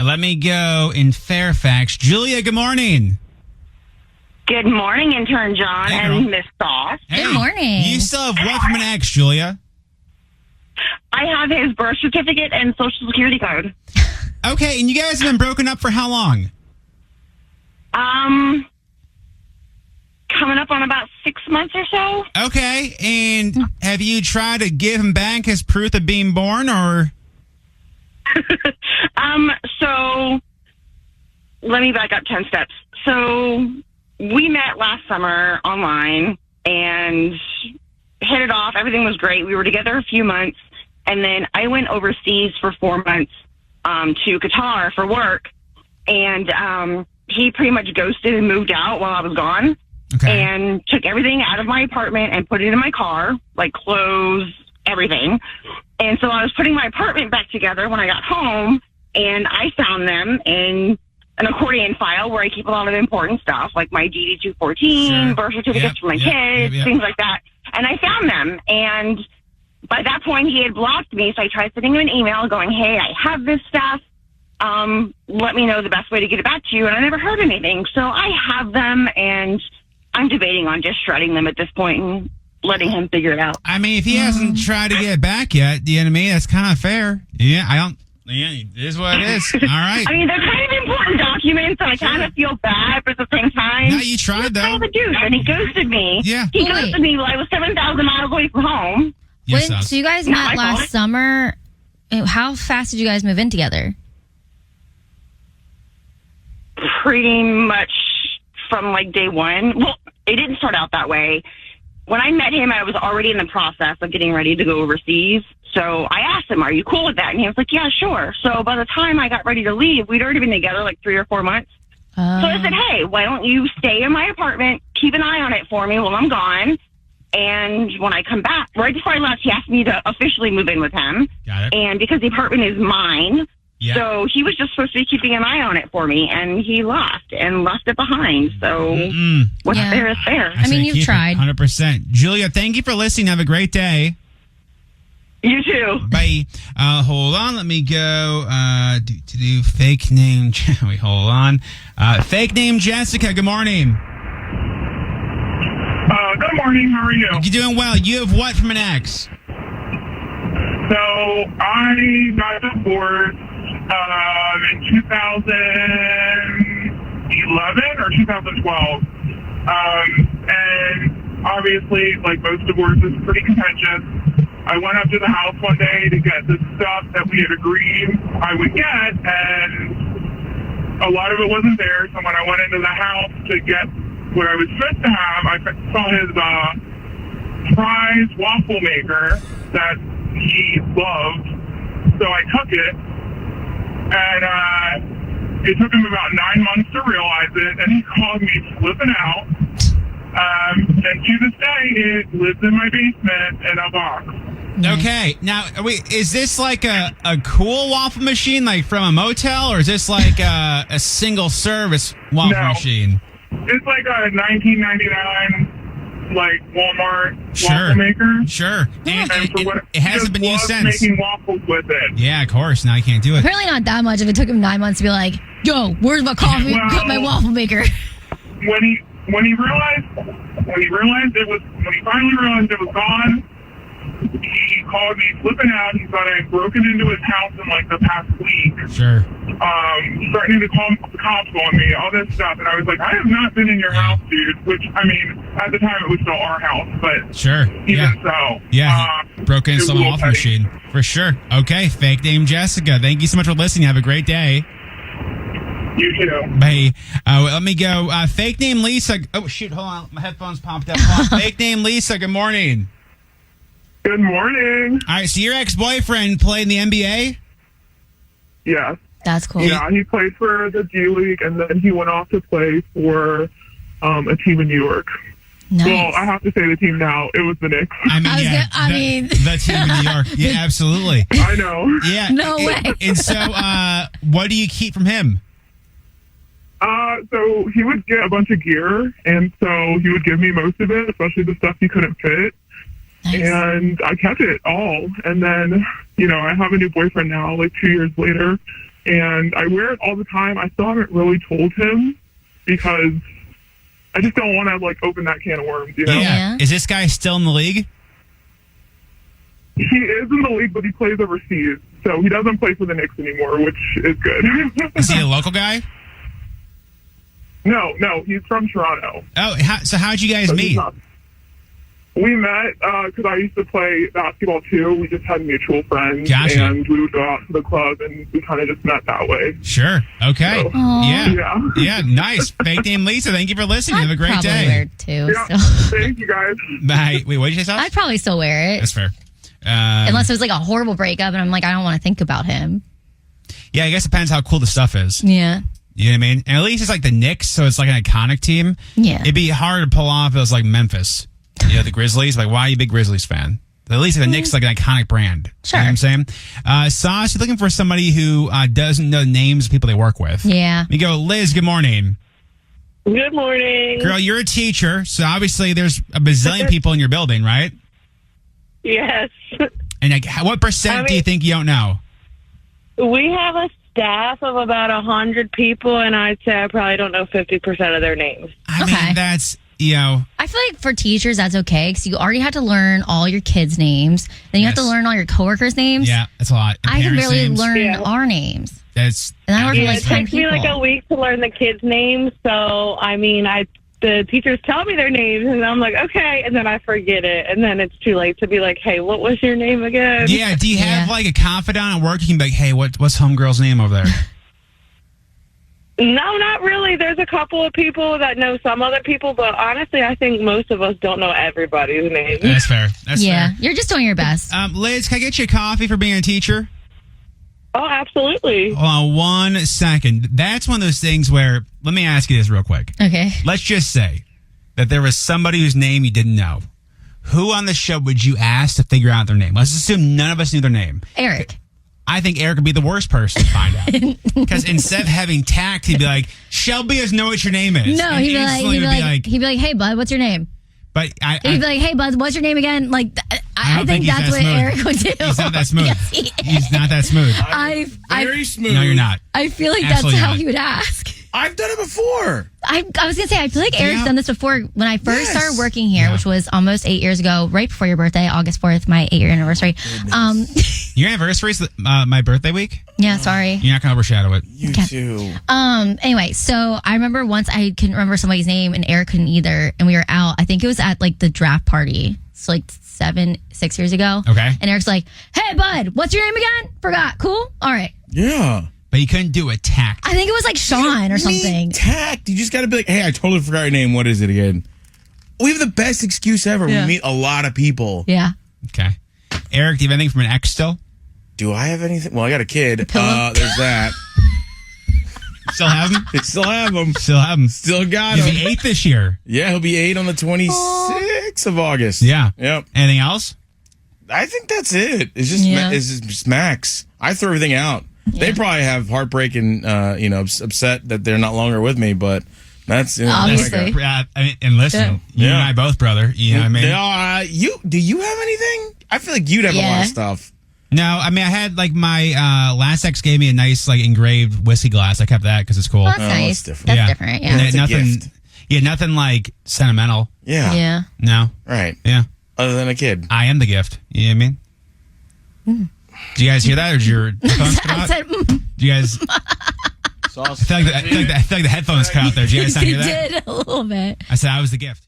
Let me go in Fairfax. Julia, good morning. Good morning, Intern John and Miss Sauce. Hey, Good morning. You still have what from an ex, Julia? I have his birth certificate and social security card. Okay, and you guys have been broken up for how long? Coming up on about 6 months or so. Okay, and have you tried to give him back his proof of being born, or? So let me back up 10 steps. So we met last summer online and hit it off. Everything was great. We were together a few months, and then I went overseas for 4 months to Qatar for work, and he pretty much ghosted and moved out while I was gone. Okay. And took everything out of my apartment and put it in my car, like clothes, everything. And so I was putting my apartment back together when I got home, and I found them in an accordion file where I keep a lot of important stuff, like my DD-214, Sure. birth certificates for my kids, things like that. And I found them, and by that point he had blocked me, so I tried sending him an email going, hey, I have this stuff. Let me know the best way to get it back to you. And I never heard anything. So I have them, and I'm debating on just shredding them at this point and letting him figure it out. I mean, if he hasn't tried to get it back yet, you know what I mean? That's kind of fair. Yeah, it is what it is. All right. I mean, they're kind of important documents, and I kind of feel bad, but at the same time, No, you tried, though. He's kind of a douche, and he ghosted me. Yeah. He ghosted me while I was 7,000 miles away from home. Yes, So you guys Not met my last fault. summer. How fast did you guys move in together? Pretty much from like day one. Well, it didn't start out that way. When I met him, I was already in the process of getting ready to go overseas. So I asked him, are you cool with that? And he was like, yeah, sure. So by the time I got ready to leave, we'd already been together like 3 or 4 months. So I said, hey, why don't you stay in my apartment, keep an eye on it for me while I'm gone. And when I come back, right before I left, he asked me to officially move in with him. Got it. And because the apartment is mine, Yeah. so he was just supposed to be keeping an eye on it for me, and he left it behind. So what's fair is fair. I mean, you've tried. 100%. Julia, thank you for listening. Have a great day. You too. Bye. Hold on. Let me go. Do fake name. Wait, hold on. Fake name Jessica. Good morning. Good morning. How are you? You doing well? You have what from an ex? So I got divorced in 2011 or 2012, and obviously, like most divorces, pretty contentious. I went up to the house one day to get the stuff that we had agreed I would get, and a lot of it wasn't there. So when I went into the house to get what I was supposed to have, I saw his prize waffle maker that he loved. So I took it, and it took him about 9 months to realize it, and he called me flipping out. And to this day, it lives in my basement in a box. Okay. Now, wait, is this like a cool waffle machine, like from a motel, or is this like a single service waffle machine? It's like a $19.99 like Walmart waffle maker. Sure. And it hasn't been used since. Making waffles with it. Yeah, of course. Now I can't do it. Apparently not that much if it took him 9 months to be like, yo, where's my coffee? Got my waffle maker. When he finally realized it was gone, he called me flipping out. He thought I had broken into his house in like the past week. Sure. Starting to call the cops on me, all this stuff. And I was like, I have not been in your house, dude. Which, I mean, at the time it was still our house, but sure. Even so. Yeah. Broken into the waffle machine. For sure. Okay. Fake name Jessica. Thank you so much for listening. Have a great day. You too. Bye. Let me go. Fake name Lisa. Oh, shoot. Hold on. My headphones popped up. Fake name Lisa. Good morning. Good morning. All right. So your ex-boyfriend played in the NBA? Yes. That's cool. Yeah, he played for the G League, and then he went off to play for a team in New York. Nice. Well, I have to say the team now. It was the Knicks. I mean, the team in New York. Yeah, absolutely. I know. Yeah. No way. And so, what do you keep from him? So he would get a bunch of gear, and so he would give me most of it, especially the stuff he couldn't fit. Nice. And I kept it all. And then, I have a new boyfriend now, like 2 years later. and I wear it all the time. I still haven't really told him because I just don't want to like open that can of worms, you know? Yeah. Is this guy still in the league? He is in the league, but he plays overseas, so he doesn't play for the Knicks anymore, which is good. Is he a local guy? No, he's from Toronto. Oh, so how'd you guys So meet? We met because I used to play basketball too. We just had mutual friends, Gotcha. and we would go out to the club, and we kind of just met that way. Sure. Okay. So, Yeah, nice. Fake name Lisa. Thank you for listening. Have a great probably day. wear it too. Yeah, So. thank you guys. Bye. Wait, what did you say, Sal? I'd probably still wear it. That's fair. Unless it was like a horrible breakup and I'm like, I don't want to think about him. Yeah, I guess it depends how cool the stuff is. Yeah. You know what I mean? And at least it's like the Knicks, so it's like an iconic team. Yeah. It'd be hard to pull off if it was like Memphis. You know, the Grizzlies. Like, why are you a big Grizzlies fan? At least the Knicks is like an iconic brand. Sure. You know what I'm saying? Sauce, you're looking for somebody who doesn't know the names of people they work with. Yeah. You go, Liz, good morning. Good morning. Girl, you're a teacher, so obviously there's a bazillion people in your building, right? Yes. And like, what percent do you think you don't know? We have a staff of about 100 people, and I'd say I probably don't know 50% of their names. I Okay. mean, that's, you know, I feel like for teachers, that's okay because you already have to learn all your kids' names. Then you have to Yes. learn all your coworkers' names. yeah, that's a lot. And I can parents' barely names, learn Yeah. our names. That's, And I work with Yeah, like it 10 takes me people. like a week to learn the kids' names. So, I mean, the teachers tell me their names, and I'm like, okay, and then I forget it, and then it's too late to be like, hey, what was your name again? yeah, do you have Yeah. like a confidant at work? You can be like, hey, what's homegirl's name over there? No, not really. There's a couple of people that know some other people, but honestly, I think most of us don't know everybody's name. That's fair. That's Yeah. fair. You're just doing your best. Liz, can I get you a coffee for being a teacher? Oh, absolutely. Hold on 1 second. That's one of those things where, let me ask you this real quick. Okay. Let's just say that there was somebody whose name you didn't know. Who on the show would you ask to figure out their name? Let's assume none of us knew their name. Eric. I think Eric would be the worst person to find out. Because instead of having tact, he'd be like, Shelby doesn't know what your name is. No, And he'd instantly would be like, hey, bud, what's your name? but He'd be like, hey, bud, what's your name again? Like, I don't think he's that's that what smooth. Eric would do. He's not that smooth. Yes, he is. He's not that smooth. Very smooth. No, you're not. I feel like Absolutely that's how not. he would ask. I've done it before. I was going to say, I feel like Eric's Yeah. done this before. When I first Yes. started working here, Yeah. which was almost 8 years ago, right before your birthday, August 4th, my 8-year anniversary. Your anniversary is my birthday week? Yeah, sorry. You're not going to overshadow it. You Okay. too. Anyway, so I remember once I couldn't remember somebody's name and Eric couldn't either. And we were out. I think it was at like the draft party. So like 6 years ago. Okay. And Eric's like, hey, bud, what's your name again? Forgot. Cool. All right. Yeah. But you couldn't do a tact. I think it was like Sean or something. Need tact. You just got to be like, hey, I totally forgot your name. What is it again? We have the best excuse ever. Yeah. We meet a lot of people. Yeah. Okay. Eric, do you have anything from an ex still? Do I have anything? Well, I got a kid. Pillow. There's that. Still have him? Still have him. Still have him. Still got You'll him. be 8 this year. Yeah, he'll be 8 on the 26th of August. Yeah. Yep. Anything else? I think that's it. It's just Yeah. it's just max. I throw everything out. They Yeah. probably have heartbreak and upset that they're not longer with me, but that's Obviously. And listen, you Yeah. and I both, brother. You know what I mean? Do you have anything? I feel like you'd have a lot Yeah. of stuff. No, I mean, I had like my last ex gave me a nice like engraved whiskey glass. I kept that because it's cool. Well, that's Oh, nice. that's different. That's Yeah. different. Yeah. And That's a nothing. gift. Yeah, nothing like sentimental. Yeah. Yeah. No. Right. Yeah. Other than a kid. I am the gift. You know what I mean? Do you guys hear that, or did your headphones cut I out? said, Do you guys? I feel like the headphones cut out there. Do you guys not hear they that? did a little bit. I said I was the gift.